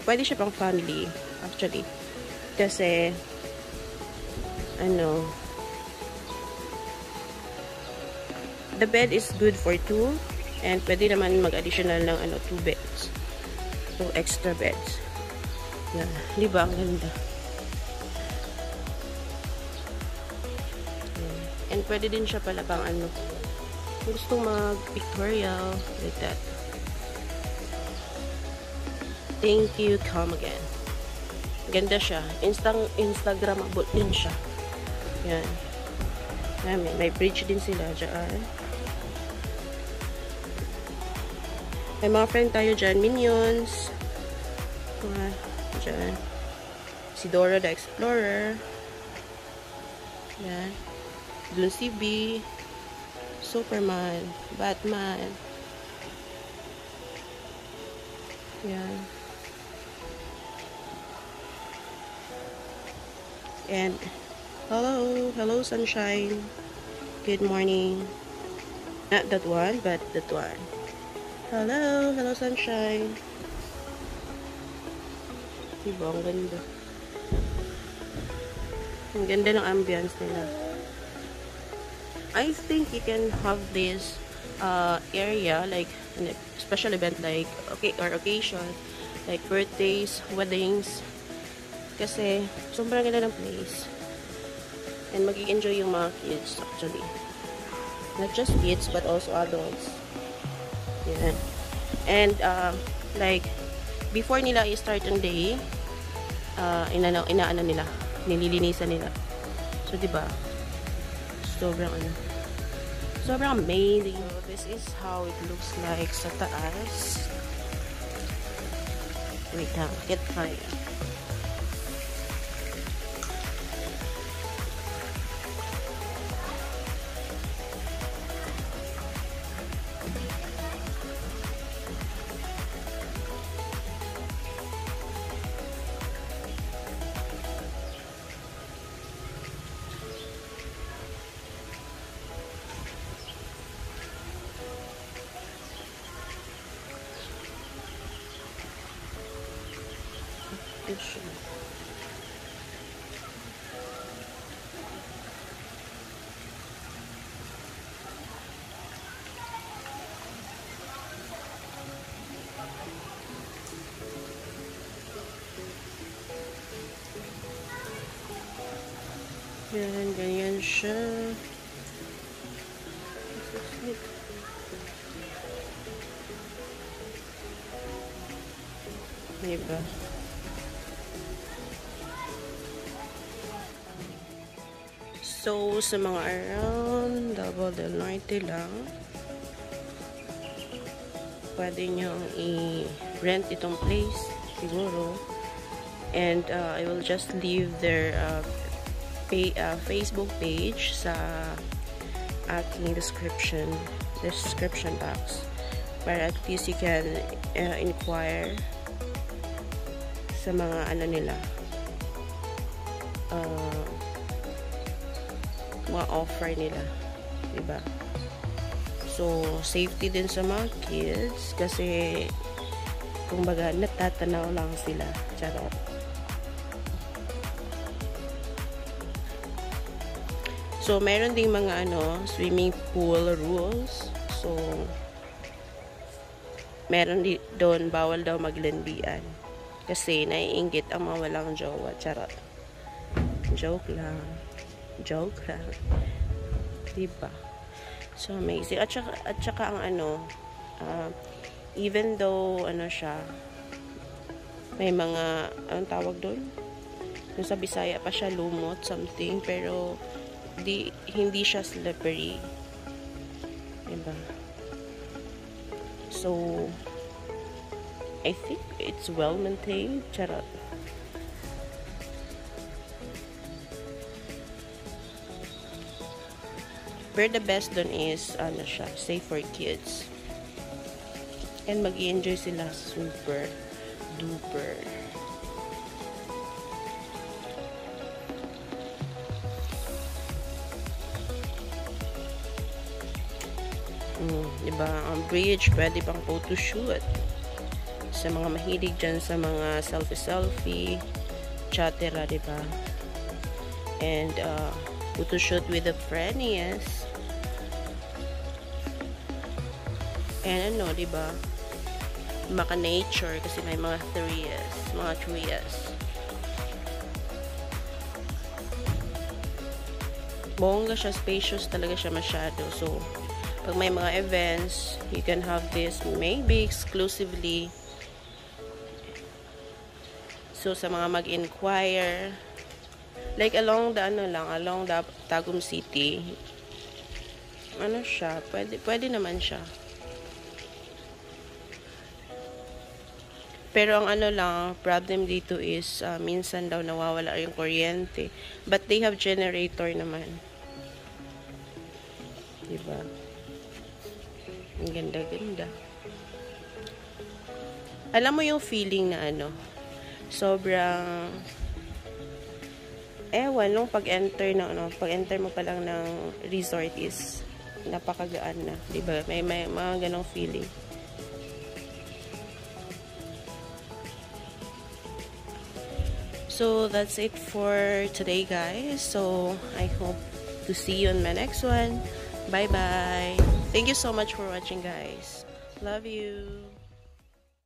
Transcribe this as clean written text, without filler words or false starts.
Pwede siya pang family, actually. Kasi, ano, the bed is good for 2. And pwede naman mag-additional ng 2 beds. 2 extra beds. Yan. Diba? Ang ganda. Yan. And pwede din siya pala pang gusto mag-pictorial. Like that. Thank you, come again. Ganda siya. Instagramable din siya. Yan. May bridge din sila dyan. May mga friend tayo dyan. Minions. Dyan. Si Dora the Explorer. Yan. Dun si B. Superman. Batman. Yan. And hello sunshine. Good morning. Not that one, but that one. Hello sunshine. Diba, ang ganda. Ang ganda ng ambience nila. I think you can have this area like in a special event like occasion like birthdays, weddings. Kasi, sobrang ganda ng place. And mag-i-enjoy yung mga kids, actually. Not just kids, but also adults. Yeah. And, like, before nila i-start ang day, inaano nila, nililinisan nila. So, diba? Sobrang amazing. So, this is how it looks like sa taas. Wait lang, get tayo. Yan, ganyan siya. Diba? So, sa mga around Davao del Norte lang, pwede nyo i-rent itong place, siguro. And I will just leave their Facebook page sa aking description box para at least you can inquire sa mga nila mga offer nila, diba? So safety din sa mga kids kasi kumbaga natatanaw lang sila, charot. So, meron ding mga swimming pool rules. So, meron doon bawal daw maglandian. Kasi naiinggit ang mga walang jowa. Charot. Joke lang. Diba? So, amazing. At saka ang even though siya, may mga anong tawag doon? Yung sa Bisaya pa siya lumot something, pero hindi siya slippery. Diba? So, I think it's well maintained. Charot. But the best dun is, siya, safe for kids. And mag-i-enjoy sila super duper. Diba? Ang bridge, pwede pang photoshoot. Sa mga mahilig dyan sa mga selfie-selfie, etc., diba? And, photoshoot with a friend, yes. And ano, diba? Maka-nature kasi may mga trees. Bongga siya, spacious talaga siya masyado. So, pag may mga events, you can have this maybe exclusively. So, sa mga mag-inquire, like along the Tagum City, ano siya, pwede naman siya. Pero ang problem dito is minsan daw nawawala yung kuryente. But they have generator naman. Diba? Ang ganda-ganda. Alam mo yung feeling na sobrang nung pag-enter mo pa lang ng resort is napakagaan na. Diba? May mga ganong feeling. So, that's it for today, guys. So, I hope to see you on my next one. Bye-bye. Thank you so much for watching, guys. Love you.